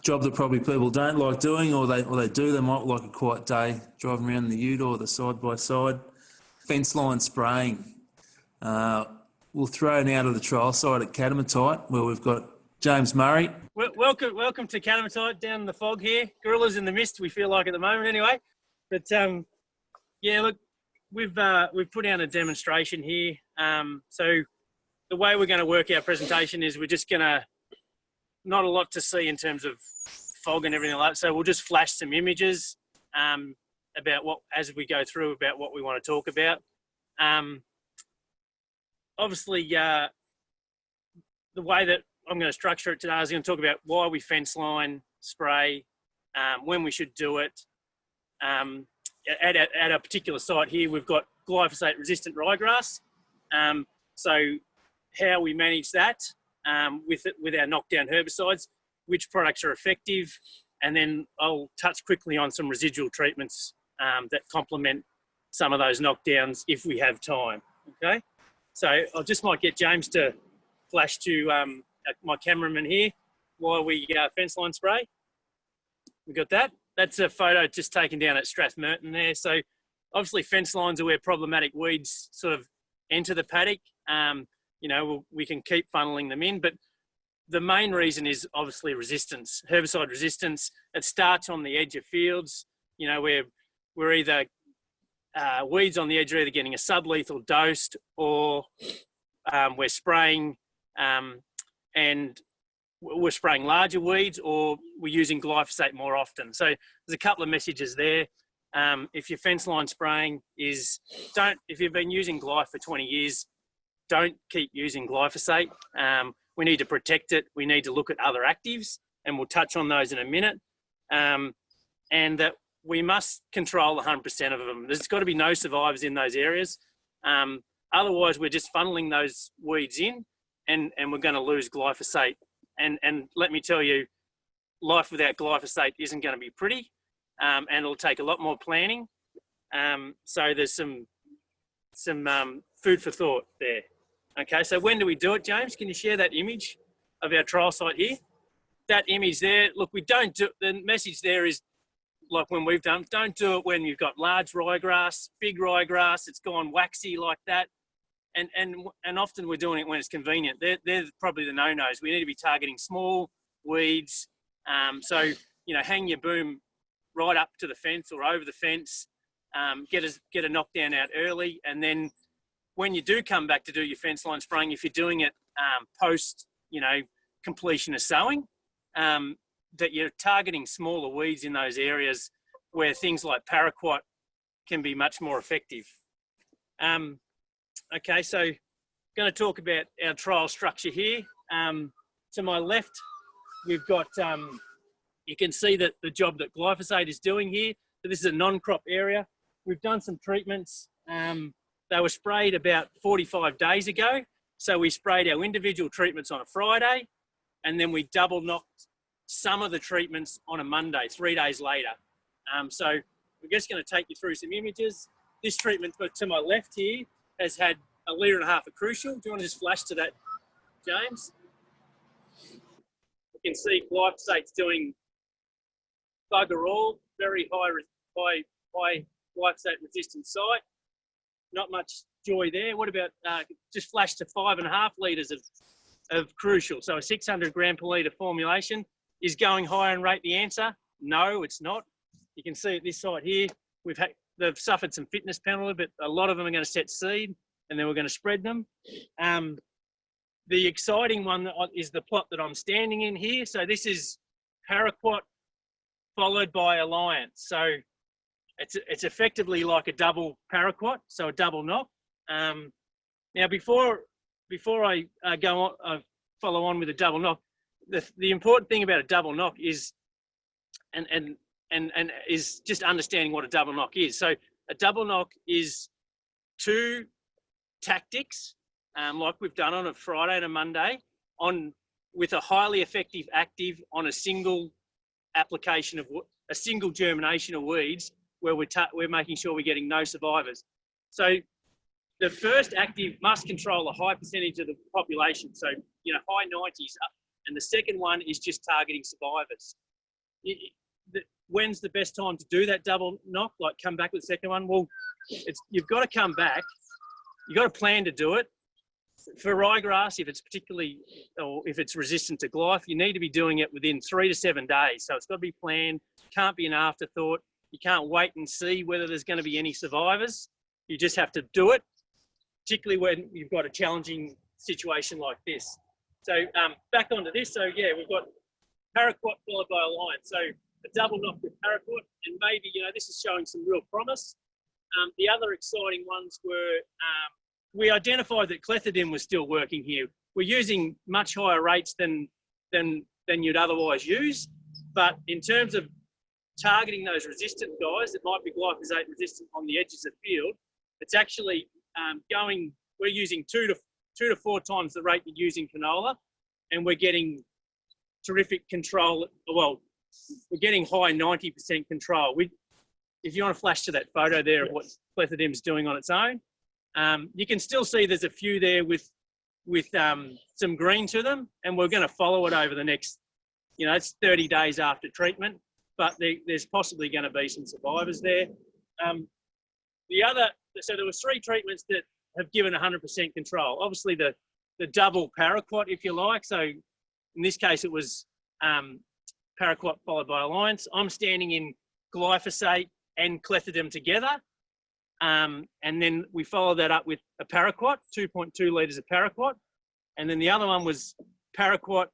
job that probably people don't like doing, or they do. They might like a quiet day driving around the ute or the side by side. Fence line spraying. We'll throw now to the trial site at Katamatite, where we've got James Murray. Welcome to Katamatite, down in the fog here. Gorillas in the mist, we feel like at the moment anyway. But yeah, look, we've put down a demonstration here. So the way we're going to work our presentation is we're just going to, not a lot to see in terms of fog and everything like that. So we'll just flash some images about what, as we go through, about what we want to talk about. Obviously, the way that I'm going to structure it today is going to talk about why we fence line spray, when we should do it. At a particular site here, we've got glyphosate-resistant ryegrass. So how we manage that with our knockdown herbicides, which products are effective, and then I'll touch quickly on some residual treatments that complement some of those knockdowns if we have time. Okay, so I just might get James to flash to my cameraman here while we fence line spray. We got that. That's a photo just taken down at Strathmerton there. So obviously fence lines are where problematic weeds sort of enter the paddock. You know, we can keep funneling them in, but the main reason is obviously resistance, herbicide resistance. It starts on the edge of fields. You know, we're either weeds on the edge are either getting a sublethal dose, or we're spraying and we're spraying larger weeds, or we're using glyphosate more often. So there's a couple of messages there. If your fence line spraying is, if you've been using glyph for 20 years, don't keep using glyphosate. We need to protect it. We need to look at other actives, and we'll touch on those in a minute. And that we must control 100% of them. There's got to be no survivors in those areas. Otherwise, we're just funneling those weeds in, and we're going to lose glyphosate. And let me tell you, life without glyphosate isn't going to be pretty, and it'll take a lot more planning. So there's some food for thought there. Okay, so when do we do it, James? Can you share that image of our trial site here? That image there, look, we don't do, the message there is, like when we've done, don't do it when you've got large ryegrass, big ryegrass, it's gone waxy like that. And often we're doing it when it's convenient. They're probably the no-nos. We need to be targeting small weeds. So, you know, hang your boom right up to the fence or over the fence, get a knockdown out early. And then when you do come back to do your fence line spraying, if you're doing it post, you know, completion of sowing, that you're targeting smaller weeds in those areas where things like paraquat can be much more effective. Okay, so I'm going to talk about our trial structure here. To my left, we've got, you can see that the job that glyphosate is doing here. So this is a non-crop area. We've done some treatments. They were sprayed about 45 days ago. So we sprayed our individual treatments on a Friday, and then we double knocked some of the treatments on a Monday, 3 days later. So we're just going to take you through some images. This treatment to my left here has had 1.5 litres of crucial. Do you want to just flash to that, James? You can see glyphosate's doing bugger all, very high glyphosate resistant site. Not much joy there. What about just flash to 5.5 litres of crucial? So a 600 gram per litre formulation. Is going higher in rate the answer? No, it's not. You can see at this site here, they've suffered some fitness penalty, but a lot of them are going to set seed, and then we're going to spread them. The exciting one is the plot that I'm standing in here. So this is paraquat followed by alliance. So it's effectively like a double paraquat, so a double knock. Now before I go on, follow on with a double knock, the important thing about a double knock is, and is just understanding what a double knock is. So a double knock is 2 tactics, like we've done on a Friday and a Monday, with a highly effective active on a single application of a single germination of weeds, where we're making sure we're getting no survivors. So the first active must control a high percentage of the population, so, you know, high 90s, and the second one is just targeting survivors. when's the best time to do that double knock? Like come back with the second one? Well, you've got to come back. You've got to plan to do it. For ryegrass, if it's particularly, or if it's resistant to glyph, you need to be doing it within 3 to 7 days. So it's got to be planned. Can't be an afterthought. You can't wait and see whether there's going to be any survivors. You just have to do it, particularly when you've got a challenging situation like this. So back onto this. So yeah, we've got paraquat followed by alliance. So a double knock with paraquat, and maybe, this is showing some real promise. The other exciting ones were, we identified that Clethodim was still working here. We're using much higher rates than you'd otherwise use, but in terms of targeting those resistant guys that might be glyphosate resistant on the edges of the field, it's actually we're using 2 to 4 times the rate you use in canola, and we're getting terrific control. Well, we're getting high 90% control. If you want to flash to that photo there of what Clethodim's doing on its own, you can still see there's a few there with some green to them, and we're going to follow it over the next, it's 30 days after treatment, but there's possibly going to be some survivors there. So there was 3 treatments that have given 100% control. Obviously the double paraquat, if you like. So in this case, it was paraquat followed by alliance. I'm standing in glyphosate and Clethodim together. And then we follow that up with a paraquat, 2.2 litres of paraquat. And then the other one was paraquat,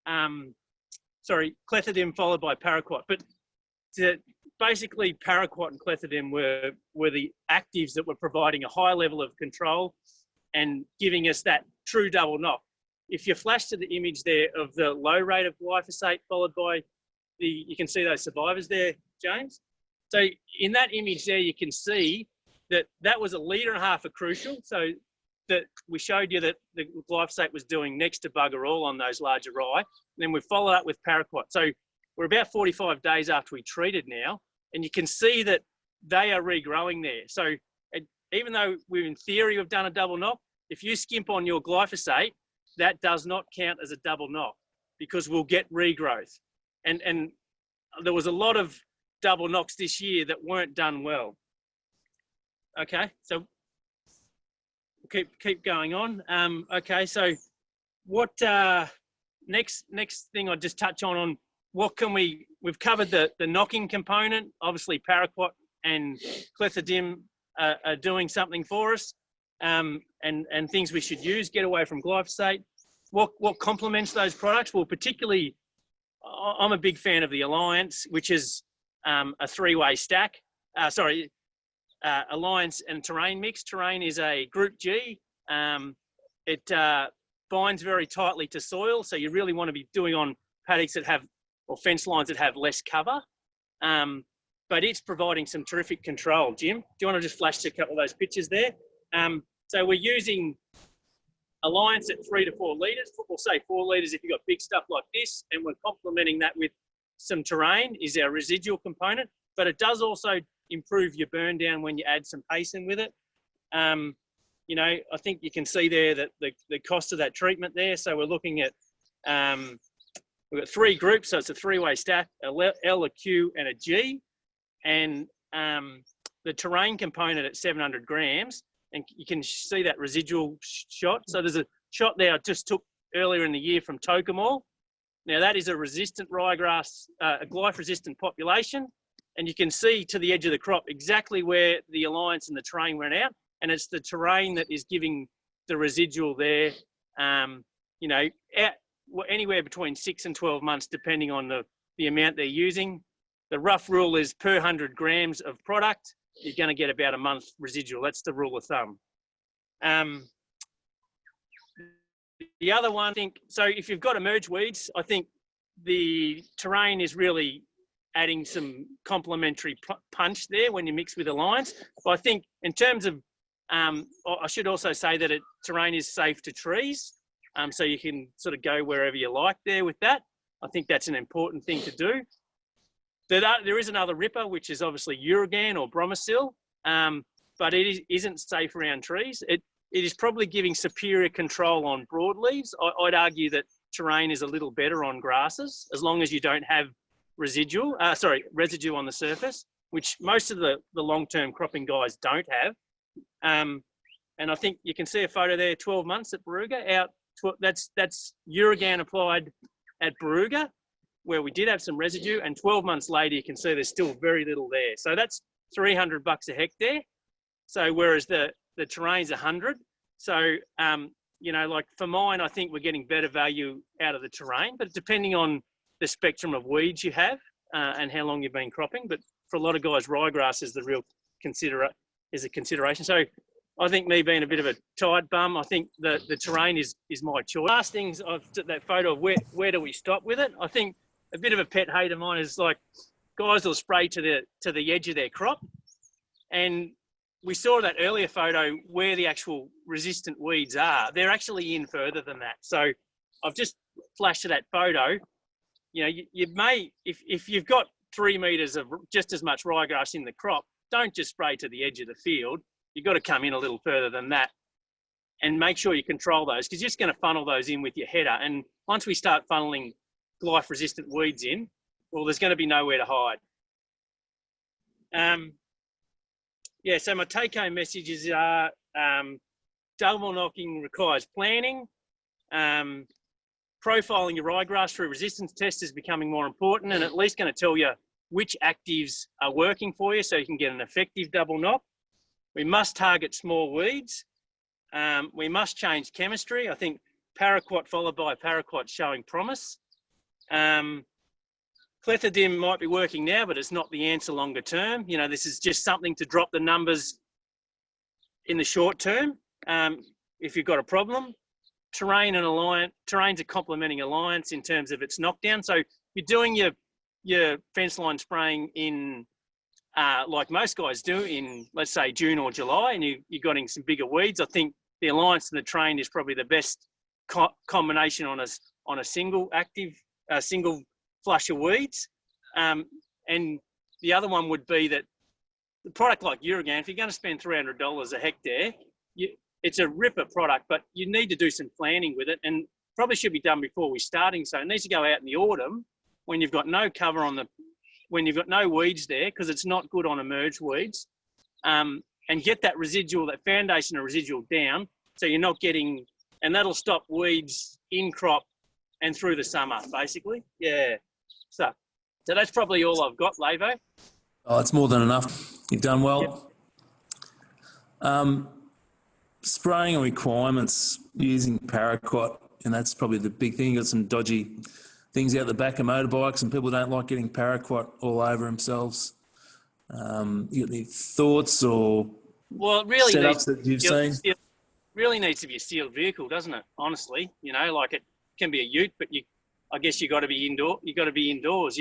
Clethodim followed by paraquat. But basically paraquat and Clethodim were the actives that were providing a high level of control and giving us that true double knock. If you flash to the image there of the low rate of glyphosate followed by you can see those survivors there, James. So in that image there, you can see that was 1.5 litres of crucial. So that we showed you that the glyphosate was doing next to bugger all on those larger rye. And then we followed up with paraquat. So we're about 45 days after we treated now, and you can see that they are regrowing there. So even though we in theory have done a double knock, if you skimp on your glyphosate, that does not count as a double knock because we'll get regrowth. And there was a lot of double knocks this year that weren't done well. Okay, so we'll keep going on. Okay, so what next thing I'll just touch on what can we've covered the knocking component. Obviously paraquat and Clethodim are doing something for us, and things we should use, get away from glyphosate. What complements those products? Well, particularly I'm a big fan of the Alliance, which is a 3-way stack. Alliance and Terrain mix. Terrain is a Group G. It binds very tightly to soil, so you really want to be doing on paddocks that have, or fence lines that have less cover. But it's providing some terrific control. Jim, do you want to just flash to a couple of those pictures there? So we're using Alliance at 3 to 4 litres. We'll say 4 litres if you've got big stuff like this, and we're complementing that with some Terrain is our residual component, but it does also improve your burn down when you add some Payson with it. I think you can see there that the cost of that treatment there. So we're looking at, we've got 3 groups, so it's a 3-way stack, a L, a Q, and a G. And the Terrain component at 700 grams, and you can see that residual shot. So there's a shot there I just took earlier in the year from Tocumwal. Now that is a resistant ryegrass, a glyph-resistant population. And you can see to the edge of the crop exactly where the Alliance and the Terrain went out. And it's the Terrain that is giving the residual there, anywhere between 6 and 12 months, depending on the amount they're using. The rough rule is per 100 grams of product, you're going to get about a month residual. That's the rule of thumb. The other one, so if you've got emerge weeds, I think the Terrain is really adding some complementary punch there when you mix with Alliance. But I think in terms of, I should also say that Terrain is safe to trees. So you can sort of go wherever you like there with that. I think that's an important thing to do. There is another ripper, which is obviously Uragan or Bromacil, but it isn't safe around trees. It is probably giving superior control on broadleaves. I'd argue that Terrain is a little better on grasses, as long as you don't have residue on the surface, which most of the long-term cropping guys don't have. And I think you can see a photo there, 12 months at Beruga. That's Uragan applied at Beruga, where we did have some residue, and 12 months later, you can see there's still very little there. So that's $300 a hectare. So whereas the terrain's 100. So, you know, like for mine, I think we're getting better value out of the terrain, but depending on the spectrum of weeds you have and how long you've been cropping. But for a lot of guys, ryegrass is the real consideration. So I think me being a bit of a tight bum, I think the terrain is my choice. Last things of that photo of where do we stop with it? I think a bit of a pet hate of mine is like guys will spray to the edge of their crop, and we saw that earlier photo where the actual resistant weeds are. They're actually in further than that. So I've just flashed to that photo. You know, you may, if you've got 3 meters of just as much ryegrass in the crop, don't just spray to the edge of the field. You've got to come in a little further than that and make sure you control those, because you're just going to funnel those in with your header. And once we start funneling glyph resistant weeds in, well, there's going to be nowhere to hide. Yeah, so my take-home messages are double knocking requires planning. Profiling your ryegrass through resistance tests is becoming more important, and at least going to tell you which actives are working for you so you can get an effective double knock. We must target small weeds. We must change chemistry. I think paraquat followed by paraquat showing promise. Clethodim might be working now, but it's not the answer longer term. You know, this is just something to drop the numbers in the short term if you've got a problem. Terrain's a complementing alliance in terms of its knockdown. So you're doing your fence line spraying in, like most guys do, in, let's say, June or July, and you're getting some bigger weeds. I think the alliance and the train is probably the best combination on a single flush of weeds. And the other one would be that the product like Uragan, if you're going to spend $300 a hectare, it's a ripper product, but you need to do some planning with it, and probably should be done before we're starting. So it needs to go out in the autumn when you've got no cover when you've got no weeds there, because it's not good on emerged weeds, and get that residual, that foundation of residual down, so you're not getting, and that'll stop weeds in crop and through the summer, basically. Yeah. So that's probably all I've got, Lavo. Oh, it's more than enough. You've done well. Yep. Spraying requirements using paraquat, and that's probably the big thing. You've got some dodgy things out the back of motorbikes, and people don't like getting paraquat all over themselves. You got any thoughts or really setups that you've seen? It really needs to be a sealed vehicle, doesn't it? Honestly, you know, like it can be a ute, but I guess you got to be indoor. You got to be indoors.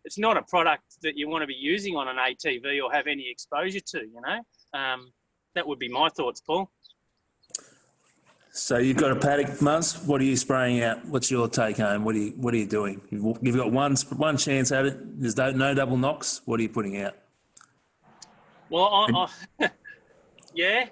It's not a product that you want to be using on an ATV or have any exposure to. You know, that would be my thoughts, Paul. So you've got a paddock, Muzz. What are you spraying out? What's your take home? What are you doing? You've got one chance at it. There's no double knocks. What are you putting out? Well, yeah.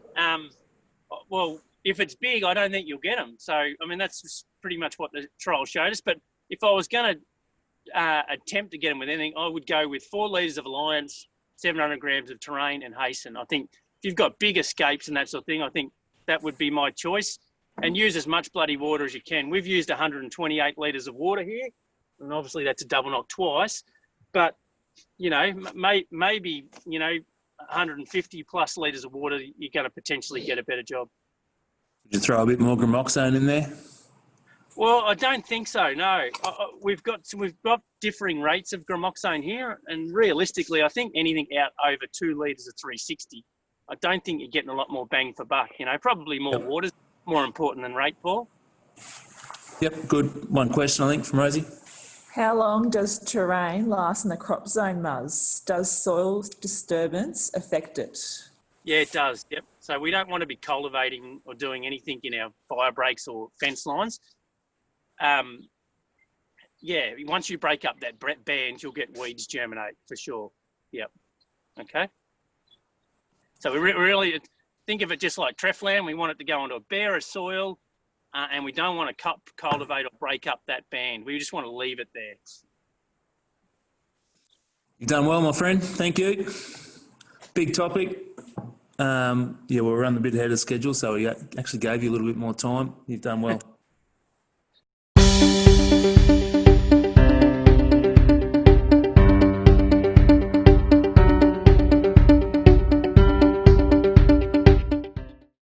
Well, if it's big, I don't think you'll get them. So, I mean, that's just pretty much what the trial showed us. But if I was going to attempt to get them with anything, I would go with 4 litres of Alliance, 700 grams of Terrain and Hasten. I think if you've got big escapes and that sort of thing, I think that would be my choice. And use as much bloody water as you can. We've used 128 litres of water here, and obviously that's a double knock twice. But, you know, maybe, you know, 150 plus litres of water, you're going to potentially get a better job. Would you throw a bit more gramoxone in there? Well, I don't think so, no. We've got differing rates of gramoxone here, and realistically, I think anything out over 2 litres of 360, I don't think you're getting a lot more bang for buck. You know, probably more water. More important than rate, Paul. Yep, good. One question, I think, from Rosie. How long does terrain last in the crop zone, Muzz? Does soil disturbance affect it? Yeah, it does, yep. So we don't want to be cultivating or doing anything in our fire breaks or fence lines. Yeah, once you break up that band, you'll get weeds germinate for sure. Yep, okay. So we really... Think of it just like treflan. We want it to go onto a bare soil, and we don't want to cultivate or break up that band. We just want to leave it there. You've done well, my friend. Thank you. Big topic. Yeah, we're running a bit ahead of schedule, so we actually gave you a little bit more time. You've done well.